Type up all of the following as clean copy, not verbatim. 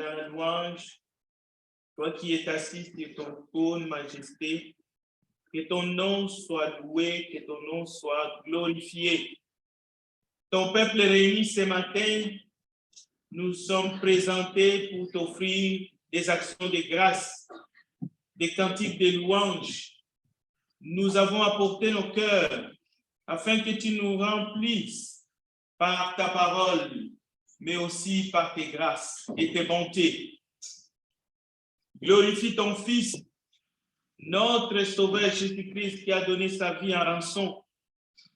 ta louange, toi qui es assis sur ton trône, majesté, que ton nom soit loué, que ton nom soit glorifié. Ton peuple réuni ce matin, nous sommes présentés pour t'offrir des actions de grâce, des cantiques de louange. Nous avons apporté nos cœurs afin que tu nous remplisses par ta parole, mais aussi par tes grâces et tes bontés. Glorifie ton Fils, notre Sauveur Jésus-Christ, qui a donné sa vie en rançon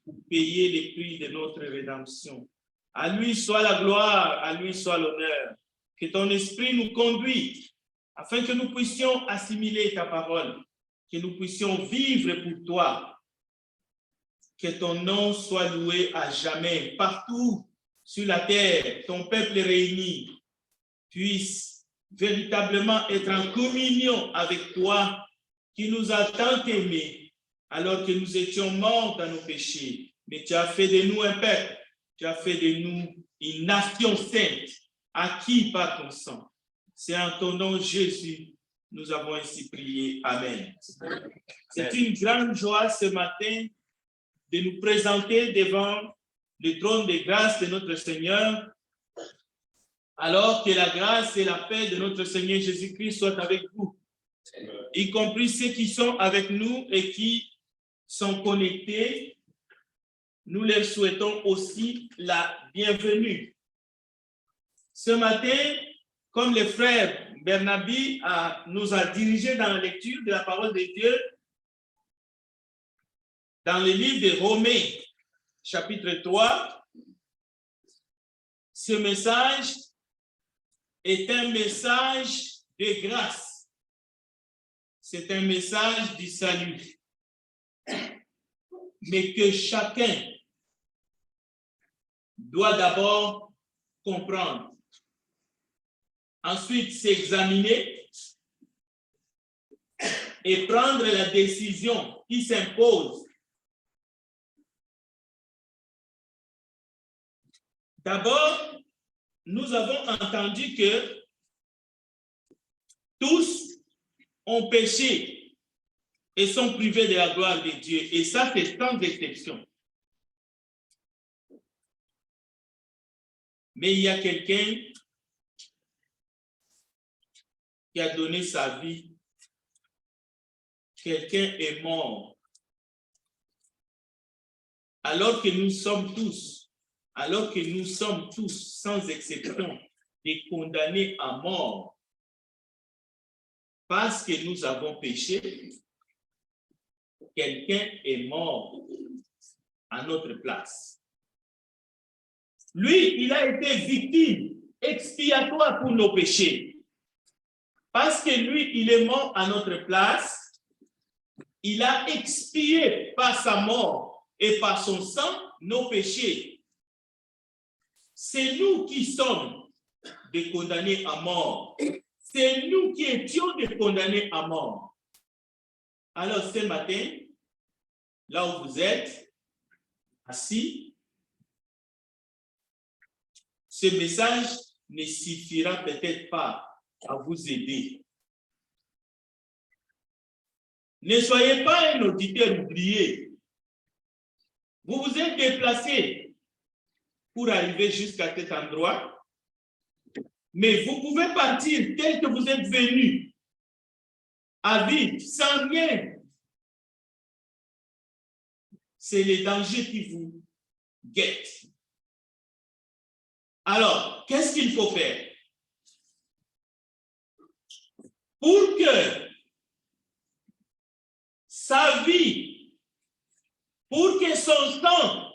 pour payer les prix de notre rédemption. À lui soit la gloire, à lui soit l'honneur. Que ton esprit nous conduise afin que nous puissions assimiler ta parole, que nous puissions vivre pour toi. Que ton nom soit loué à jamais, partout sur la terre, ton peuple réuni puisse véritablement être en communion avec toi, qui nous a tant aimés alors que nous étions morts dans nos péchés. Mais tu as fait de nous un peuple, tu as fait de nous une nation sainte, acquis par ton sang. C'est en ton nom, Jésus, nous avons ainsi prié. Amen. C'est une grande joie ce matin de nous présenter devant le trône de grâce de notre Seigneur, alors que la grâce et la paix de notre Seigneur Jésus-Christ soient avec vous, y compris ceux qui sont avec nous et qui sont connectés. Nous leur souhaitons aussi la bienvenue. Ce matin, comme le frère Bernabi nous a dirigés dans la lecture de la parole de Dieu, dans le livre de Romains, chapitre 3, ce message est un message de grâce. C'est un message du salut. Mais que chacun doit d'abord comprendre. Ensuite, s'examiner et prendre la décision qui s'impose. D'abord, nous avons entendu que tous ont péché et sont privés de la gloire de Dieu. Et ça, c'est sans exception. Mais il y a quelqu'un qui a donné sa vie. Quelqu'un est mort. Alors que nous sommes tous, sans exception, des condamnés à mort parce que nous avons péché, quelqu'un est mort à notre place. Lui, il a été victime expiatoire pour nos péchés. Parce que lui, il est mort à notre place, il a expié par sa mort et par son sang nos péchés. C'est nous qui sommes des condamnés à mort. C'est nous qui étions des condamnés à mort. Alors ce matin, là où vous êtes, assis, ce message ne suffira peut-être pas à vous aider. Ne soyez pas un auditeur oublié. Vous vous êtes déplacé pour arriver jusqu'à cet endroit, mais vous pouvez partir tel que vous êtes venu, à vide, sans rien. C'est les dangers qui vous guettent. Alors, qu'est-ce qu'il faut faire? Pour que sa vie, pour que son sang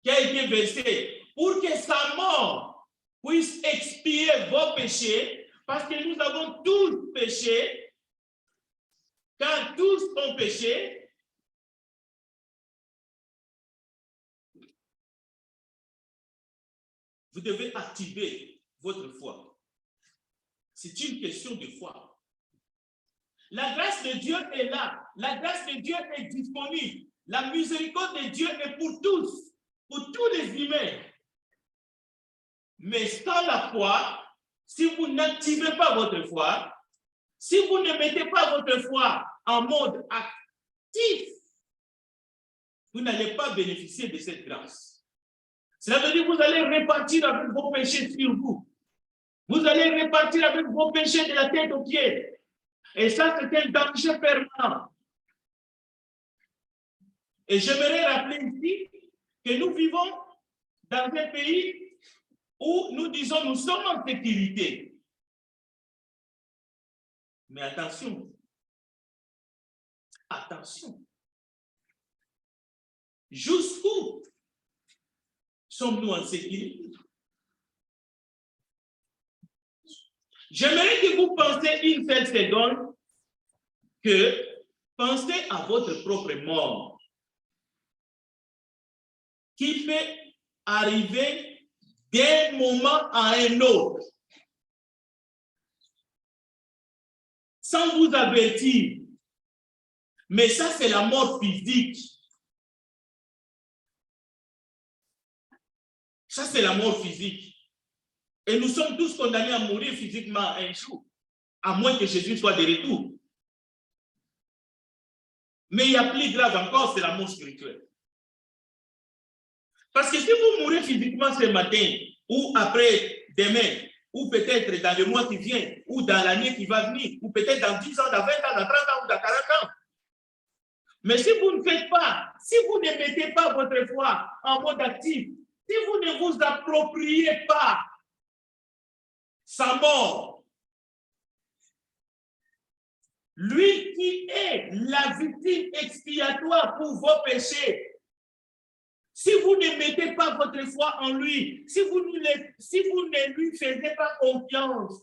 qui a été versé, pour que sa mort puisse expier vos péchés, parce que nous avons tous péché, car tous ont péché, vous devez activer votre foi. C'est une question de foi. La grâce de Dieu est là. La grâce de Dieu est disponible. La miséricorde de Dieu est pour tous les humains. Mais sans la foi, si vous n'activez pas votre foi, si vous ne mettez pas votre foi en mode actif, vous n'allez pas bénéficier de cette grâce. Cela veut dire que vous allez repartir avec vos péchés sur vous. Vous allez repartir avec vos péchés de la tête aux pieds. Et ça, c'est un danger permanent. Et j'aimerais rappeler ici que nous vivons dans un pays où nous disons nous sommes en sécurité. Mais attention, attention. Jusqu'où sommes-nous en sécurité? J'aimerais que vous pensiez une seule seconde que pensez à votre propre mort qui peut arriver d'un moment à un autre sans vous avertir. Mais ça, c'est la mort physique. Ça, c'est la mort physique. Et nous sommes tous condamnés à mourir physiquement un jour, à moins que Jésus soit de retour. Mais il y a plus grave encore, c'est la mort spirituelle. Parce que si vous mourrez physiquement ce matin, ou après demain, ou peut-être dans le mois qui vient, ou dans l'année qui va venir, ou peut-être dans 10 ans, dans 20 ans, dans 30 ans, ou dans 40 ans. Mais si vous ne faites pas, si vous ne mettez pas votre foi en mode actif, si vous ne vous appropriez pas sa mort, lui qui est la victime expiatoire pour vos péchés, si vous ne mettez pas votre foi en lui, si vous ne lui faites pas confiance,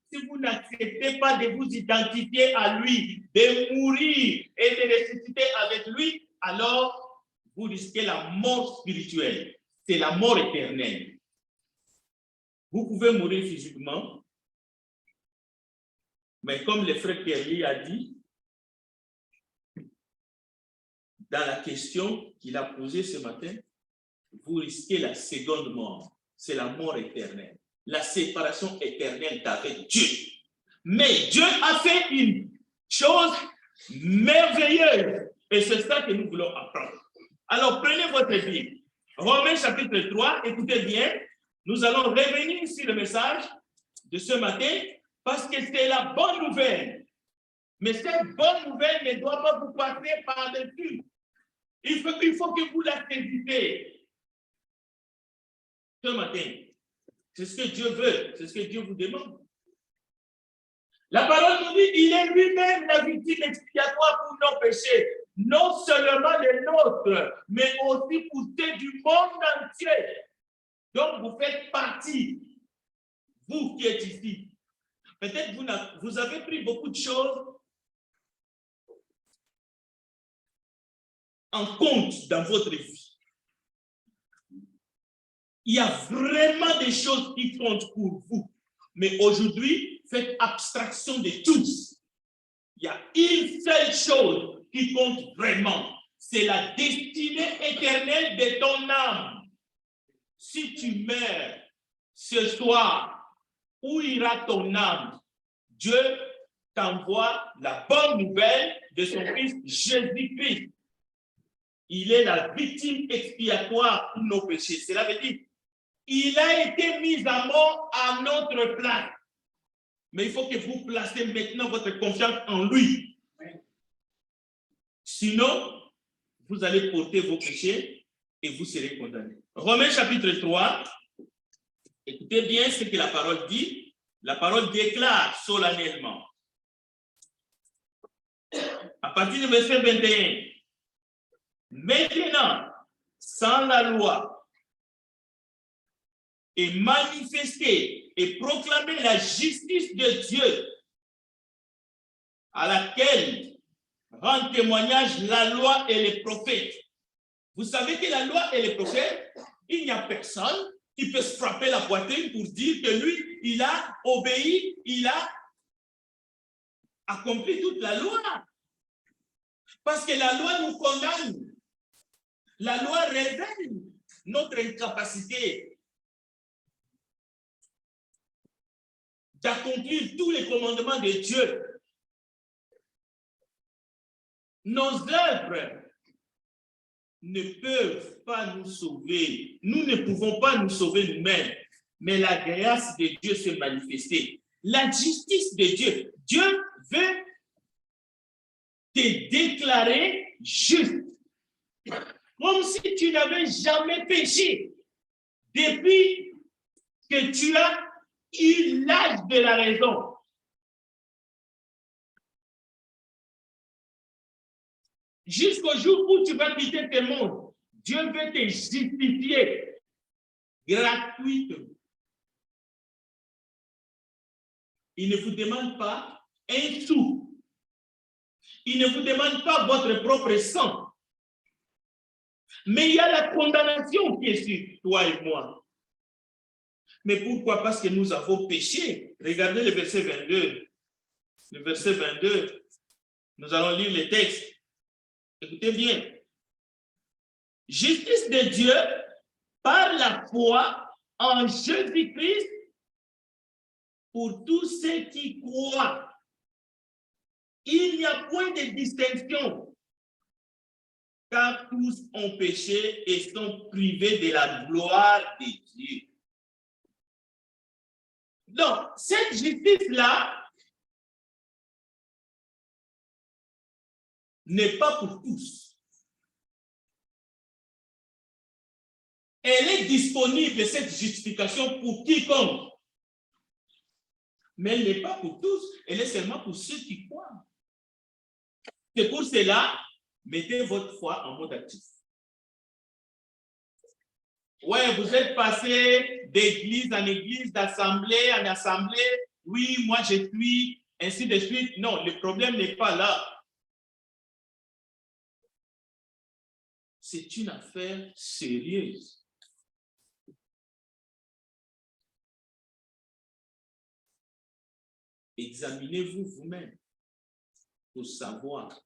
si vous n'acceptez pas de vous identifier à lui, de mourir et de ressusciter avec lui, alors vous risquez la mort spirituelle. C'est la mort éternelle. Vous pouvez mourir physiquement, mais comme le frère Pierre a dit, dans la question qu'il a posée ce matin, vous risquez la seconde mort. C'est la mort éternelle. La séparation éternelle d'avec Dieu. Mais Dieu a fait une chose merveilleuse. Et c'est ça que nous voulons apprendre. Alors, prenez votre Bible. Romains chapitre 3, écoutez bien. Nous allons revenir sur le message de ce matin parce que c'est la bonne nouvelle. Mais cette bonne nouvelle ne doit pas vous passer par-dessus. Il faut que vous la saisissez. Ce matin, c'est ce que Dieu veut, c'est ce que Dieu vous demande. La parole nous dit, il est lui-même la victime expiatoire pour nos péchés, non seulement les nôtres, mais aussi pour ceux du monde entier. Donc, vous faites partie, vous qui êtes ici. Peut-être vous avez pris beaucoup de choses en compte dans votre vie. Il y a vraiment des choses qui comptent pour vous. Mais aujourd'hui, faites abstraction de tous. Il y a une seule chose qui compte vraiment. C'est la destinée éternelle de ton âme. Si tu meurs ce soir, où ira ton âme? Dieu t'envoie la bonne nouvelle de son Fils Jésus-Christ. Il est la victime expiatoire pour nos péchés. Cela veut dire il a été mis à mort à notre place. Mais il faut que vous placez maintenant votre confiance en lui. Sinon, vous allez porter vos péchés et vous serez condamnés. Romains chapitre 3, écoutez bien ce que la parole dit. La parole déclare solennellement. À partir du verset 21. Maintenant, sans la loi, et manifester et proclamer la justice de Dieu à laquelle rend témoignage la loi et les prophètes. Vous savez que la loi et les prophètes, il n'y a personne qui peut se frapper la poitrine pour dire que lui, il a obéi, il a accompli toute la loi. Parce que la loi nous condamne. La loi révèle notre incapacité. d'accomplir tous les commandements de Dieu. Nos œuvres ne peuvent pas nous sauver. Nous ne pouvons pas nous sauver nous-mêmes. Mais la grâce de Dieu s'est manifestée. La justice de Dieu. Dieu veut te déclarer juste. Comme si tu n'avais jamais péché. Depuis que tu as eu l'âge de la raison. Jusqu'au jour où tu vas quitter ce monde, Dieu veut te justifier gratuitement. Il ne vous demande pas un sou. Il ne vous demande pas votre propre sang. Mais il y a la condamnation qui est sur toi et moi. Mais pourquoi? Parce que nous avons péché. Regardez le verset 22. Le verset 22. Nous allons lire le texte. Écoutez bien. Justice de Dieu par la foi en Jésus-Christ pour tous ceux qui croient. Il n'y a point de distinction, car tous ont péché et sont privés de la gloire de Dieu. Donc, cette justice-là n'est pas pour tous. Elle est disponible, cette justification, pour quiconque. Mais elle n'est pas pour tous, elle est seulement pour ceux qui croient. C'est pour cela, mettez votre foi en mode actif. Ouais, vous êtes passé d'église en église, d'assemblée en assemblée. Oui, moi je suis, ainsi de suite. Non, le problème n'est pas là. C'est une affaire sérieuse. Examinez-vous vous-même pour savoir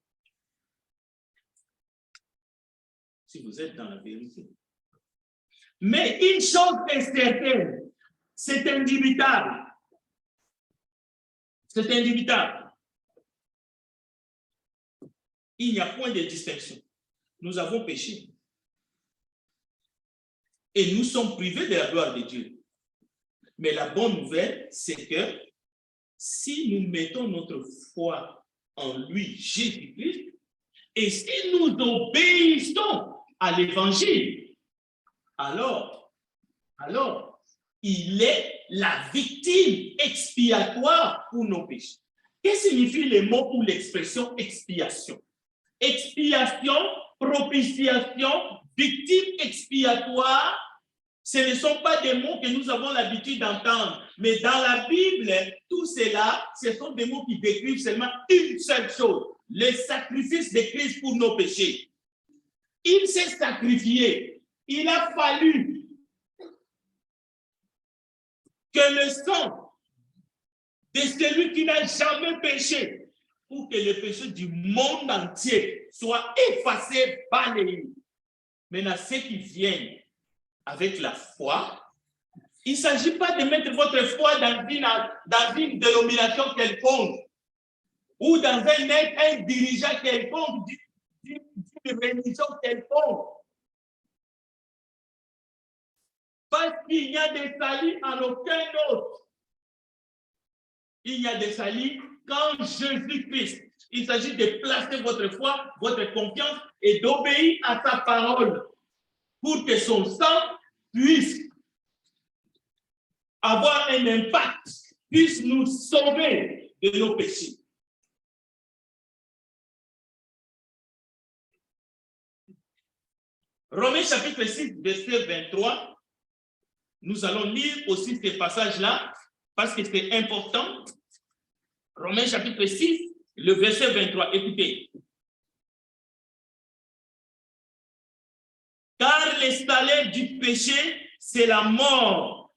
si vous êtes dans la vérité. Mais une chose est certaine, c'est indubitable. C'est indubitable. Il n'y a point de distinction. Nous avons péché. Et nous sommes privés de la gloire de Dieu. Mais la bonne nouvelle, c'est que si nous mettons notre foi en lui, Jésus-Christ, et si nous obéissons à l'évangile, alors, il est la victime expiatoire pour nos péchés. Qu'est-ce que signifie le mot ou l'expression expiation? Expiation, propitiation, victime expiatoire, ce ne sont pas des mots que nous avons l'habitude d'entendre, mais dans la Bible, tout cela, ce sont des mots qui décrivent seulement une seule chose, le sacrifice de Christ pour nos péchés. Il s'est sacrifié. Il a fallu que le sang de celui qui n'a jamais péché, pour que le péché du monde entier soit effacé, balayé. Maintenant, ceux qui viennent avec la foi, il ne s'agit pas de mettre votre foi dans une dénomination quelconque ou dans un dirigeant quelconque d'une religion quelconque. Parce qu'il n'y a de salut en aucun autre. Il y a de salut qu'en Jésus-Christ. Il s'agit de placer votre foi, votre confiance et d'obéir à sa parole pour que son sang puisse avoir un impact, puisse nous sauver de nos péchés. Romains chapitre 6, verset 23, nous allons lire aussi ces passages-là parce que c'est important. Romains chapitre 6, le verset 23, écoutez. Car le salaire du péché, c'est la mort.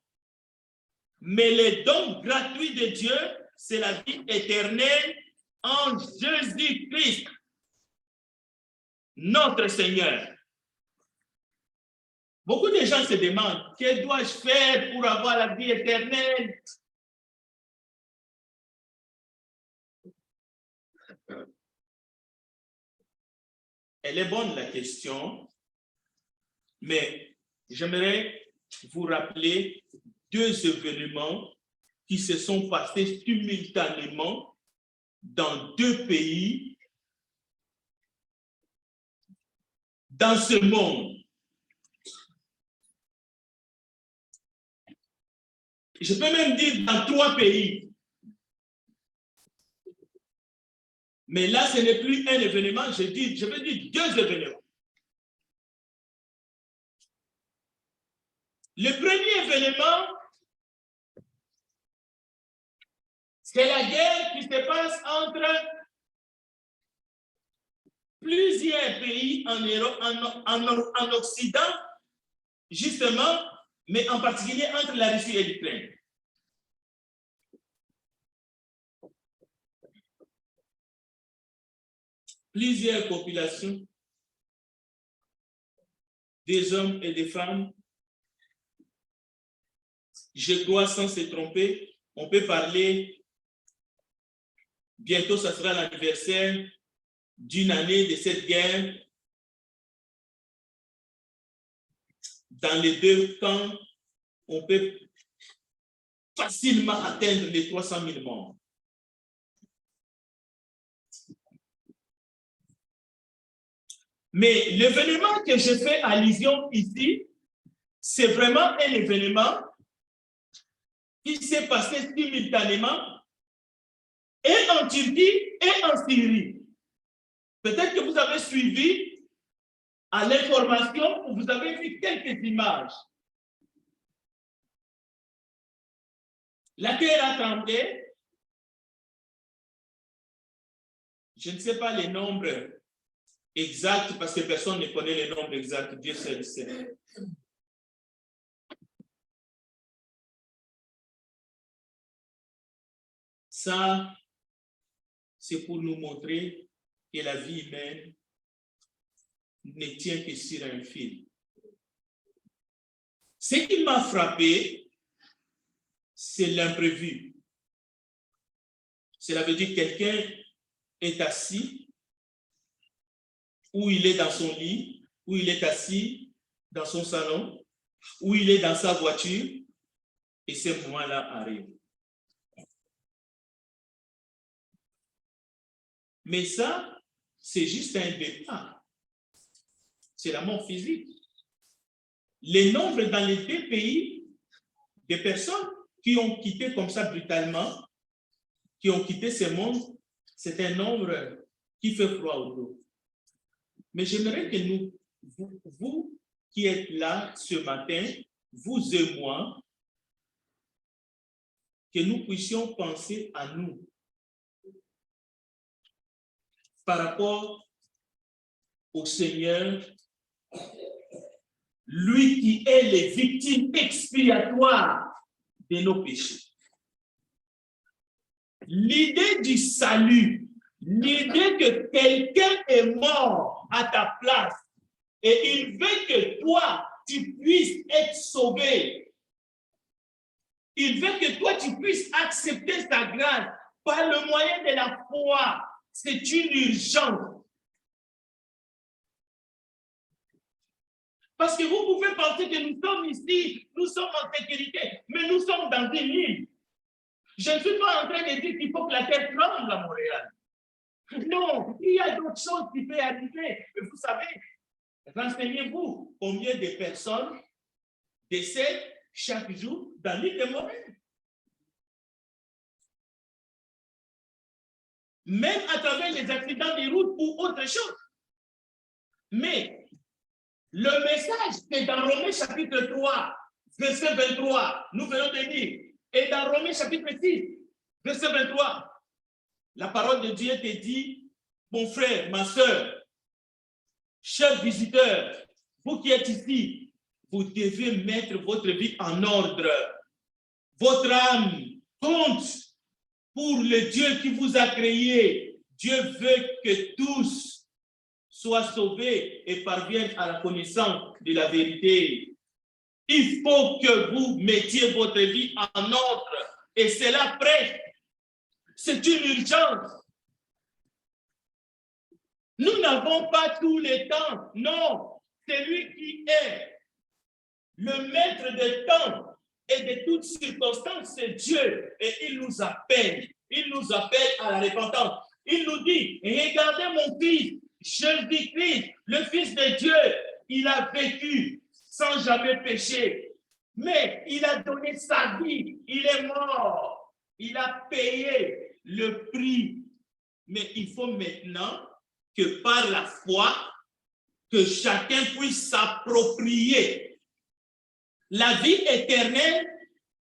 Mais le don gratuit de Dieu, c'est la vie éternelle en Jésus-Christ, notre Seigneur. Beaucoup de gens se demandent, que dois-je faire pour avoir la vie éternelle? Elle est bonne la question, mais j'aimerais vous rappeler 2 événements qui se sont passés simultanément dans 2 pays dans ce monde. Je peux même dire dans 3 pays. Mais là, ce n'est plus un événement, je veux dire 2 événements. Le premier événement, c'est la guerre qui se passe entre plusieurs pays en Occident, justement, mais en particulier entre la Russie et l'Ukraine. Plusieurs populations, des hommes et des femmes, je crois sans se tromper, on peut parler, bientôt ça sera l'anniversaire d'une année de cette guerre. Dans les 2 camps, on peut facilement atteindre les 300 000 morts. Mais l'événement que je fais allusion ici, c'est vraiment un événement qui s'est passé simultanément et en Turquie et en Syrie. Peut-être que vous avez suivi à l'information, vous avez vu quelques images. La terre a tremblé. Je ne sais pas les nombres exacts parce que personne ne connaît les nombres exacts. Dieu seul le sait. Ça, c'est pour nous montrer que la vie humaine ne tient que sur un fil. Ce qui m'a frappé, c'est l'imprévu. Cela veut dire que quelqu'un est assis, ou il est dans son lit, ou il est assis dans son salon, ou il est dans sa voiture, et ce moment-là arrive. Mais ça, c'est juste un départ. C'est la mort physique. Les nombres dans les 2 pays de personnes qui ont quitté comme ça brutalement, qui ont quitté ce monde, c'est un nombre qui fait froid au dos. Mais j'aimerais que vous qui êtes là ce matin, vous et moi, que nous puissions penser à nous par rapport au Seigneur, lui qui est les victimes expiatoires de nos péchés. L'idée du salut, l'idée que quelqu'un est mort à ta place et il veut que toi, tu puisses être sauvé. Il veut que toi, tu puisses accepter sa grâce par le moyen de la foi. C'est une urgence. Parce que vous pouvez penser que nous sommes ici, nous sommes en sécurité, mais nous sommes dans une île. Je ne suis pas en train de dire qu'il faut que la terre tremble à Montréal. Non, il y a d'autres choses qui peuvent arriver. Mais vous savez, renseignez-vous combien de personnes décèdent chaque jour dans l'île de Montréal. Même à travers les accidents de route ou autre chose. Mais le message est dans Romains chapitre 3, verset 23, nous venons de dire, et dans Romains chapitre 6, verset 23, la parole de Dieu te dit, mon frère, ma soeur, chers visiteurs, vous qui êtes ici, vous devez mettre votre vie en ordre. Votre âme compte pour le Dieu qui vous a créé. Dieu veut que tous soient sauvés et parviennent à la connaissance de la vérité. Il faut que vous mettiez votre vie en ordre et cela prête. C'est une urgence. Nous n'avons pas tout le temps. Non, c'est lui qui est le maître des temps et de toutes circonstances, c'est Dieu. Et il nous appelle. Il nous appelle à la repentance. Il nous dit, regardez mon fils, Jésus-Christ, le Fils de Dieu, il a vécu sans jamais pécher. Mais il a donné sa vie, il est mort. Il a payé le prix. Mais il faut maintenant que par la foi, que chacun puisse s'approprier la vie éternelle.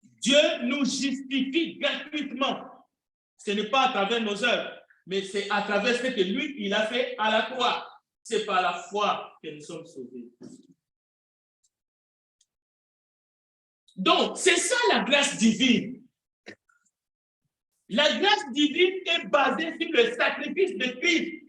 Dieu nous justifie gratuitement. Ce n'est pas à travers nos œuvres, mais c'est à travers ce que lui, il a fait à la croix. C'est par la foi que nous sommes sauvés. Donc, c'est ça la grâce divine. La grâce divine est basée sur le sacrifice de Christ.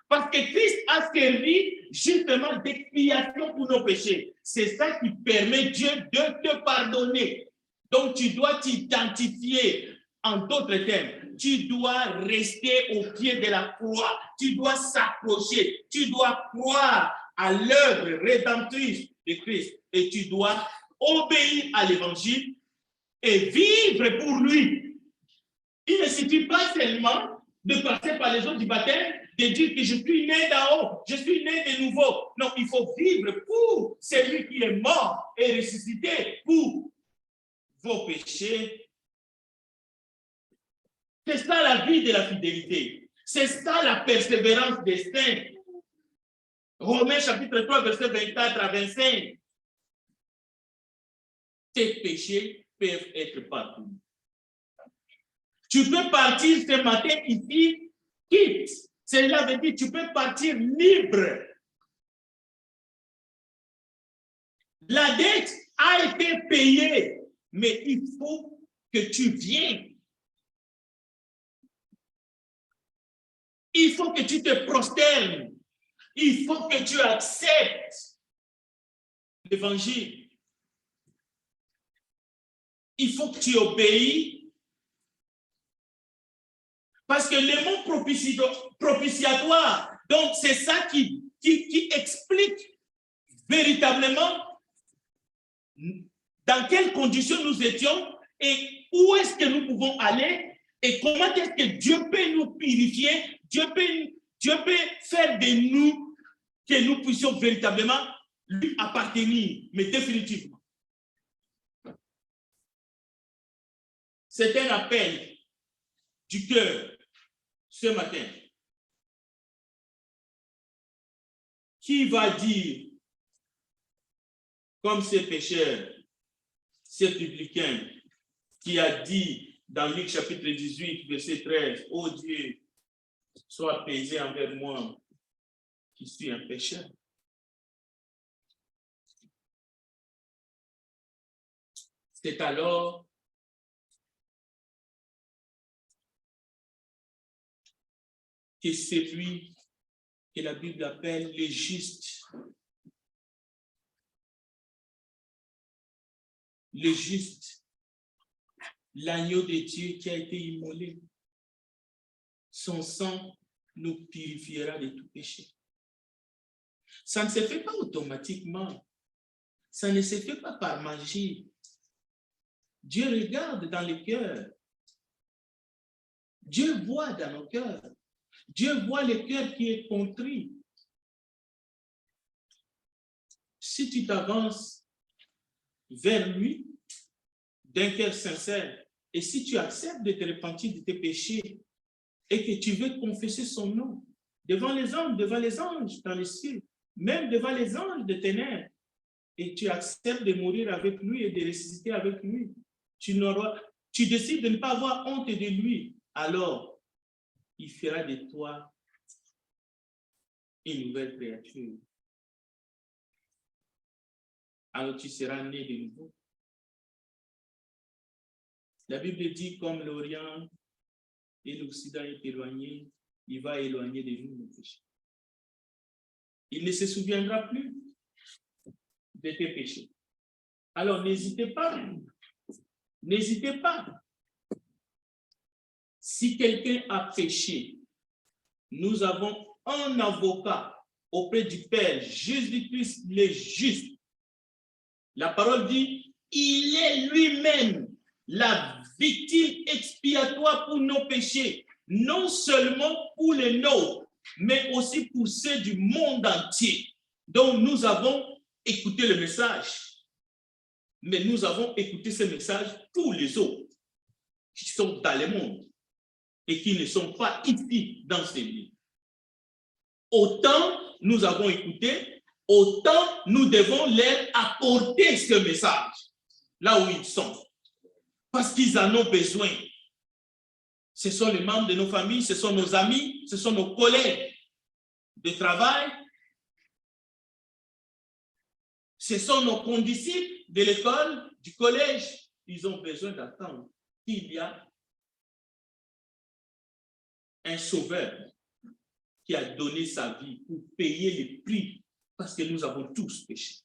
Parce que Christ a servi justement d'expiation pour nos péchés. C'est ça qui permet Dieu de te pardonner. Donc, tu dois t'identifier. En d'autres termes, tu dois rester au pied de la croix. Tu dois s'accrocher. Tu dois croire à l'œuvre rédemptrice de Christ. Et tu dois obéir à l'évangile et vivre pour lui. Il ne suffit pas seulement de passer par les eaux du baptême, de dire que je suis né d'en haut, je suis né de nouveau. Non, il faut vivre pour celui qui est mort et ressuscité pour vos péchés. C'est ça la vie de la fidélité. C'est ça la persévérance des saints. Romains chapitre 3, verset 24 à 25. Tes péchés peuvent être partout. Tu peux partir ce matin ici, quitte. Cela veut dire que tu peux partir libre. La dette a été payée, mais il faut que tu viennes. Il faut que tu te prosternes. Il faut que tu acceptes l'évangile. Il faut que tu obéis. Parce que le mot propitiatoire, donc c'est ça qui explique véritablement dans quelles conditions nous étions et où est-ce que nous pouvons aller et comment est-ce que Dieu peut nous purifier, Dieu peut faire de nous que nous puissions véritablement lui appartenir, mais définitivement. C'est un appel du cœur ce matin. Qui va dire, comme ces pécheurs, ces publicains, qui a dit dans Luc chapitre 18, verset 13, « Ô Dieu, sois apaisé envers moi, qui suis un pécheur. » C'est alors que c'est lui que la Bible appelle le juste. Le juste, l'agneau de Dieu qui a été immolé. Son sang nous purifiera de tout péché. Ça ne se fait pas automatiquement. Ça ne se fait pas par magie. Dieu regarde dans le cœur. Dieu voit dans nos cœurs. Dieu voit le cœur qui est contrit. Si tu t'avances vers lui d'un cœur sincère, et si tu acceptes de te repentir de tes péchés et que tu veux confesser son nom devant les anges dans les cieux, même devant les anges de ténèbres, et tu acceptes de mourir avec lui et de ressusciter avec lui, tu décides de ne pas avoir honte de lui, alors il fera de toi une nouvelle créature. Alors tu seras né de nouveau. La Bible dit, comme l'Orient et l'Occident est éloigné, il va éloigner de nous nos péchés. Il ne se souviendra plus de tes péchés. Alors n'hésitez pas. N'hésitez pas. Si quelqu'un a péché, nous avons un avocat auprès du Père, Jésus-Christ le juste. La parole dit, il est lui-même la victime expiatoire pour nos péchés, non seulement pour les nôtres, mais aussi pour ceux du monde entier. Donc nous avons écouté le message, mais nous avons écouté ce message pour les autres qui sont dans le monde et qui ne sont pas ici dans ces lieux. Autant nous avons écouté, autant nous devons leur apporter ce message là où ils sont, parce qu'ils en ont besoin. Ce sont les membres de nos familles, ce sont nos amis, ce sont nos collègues de travail, ce sont nos condisciples de l'école, du collège. Ils ont besoin d'attendre qu'il y a un sauveur qui a donné sa vie pour payer le prix, parce que nous avons tous péché.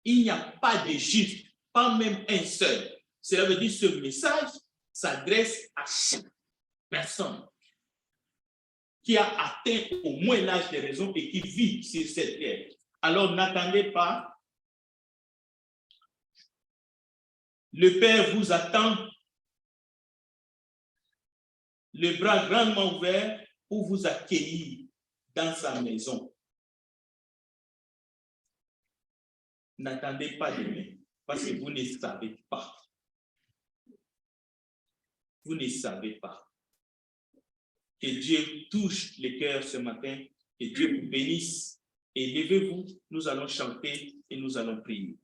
Il n'y a pas de juste, pas même un seul. Cela veut dire que ce message s'adresse à chaque personne qui a atteint au moins l'âge de raison et qui vit sur cette terre. Alors n'attendez pas. Le Père vous attend, les bras grandement ouverts pour vous accueillir dans sa maison. N'attendez pas demain, parce que vous ne savez pas. Vous ne savez pas. Que Dieu touche les cœurs ce matin, que Dieu vous bénisse. Et levez-vous, nous allons chanter et nous allons prier.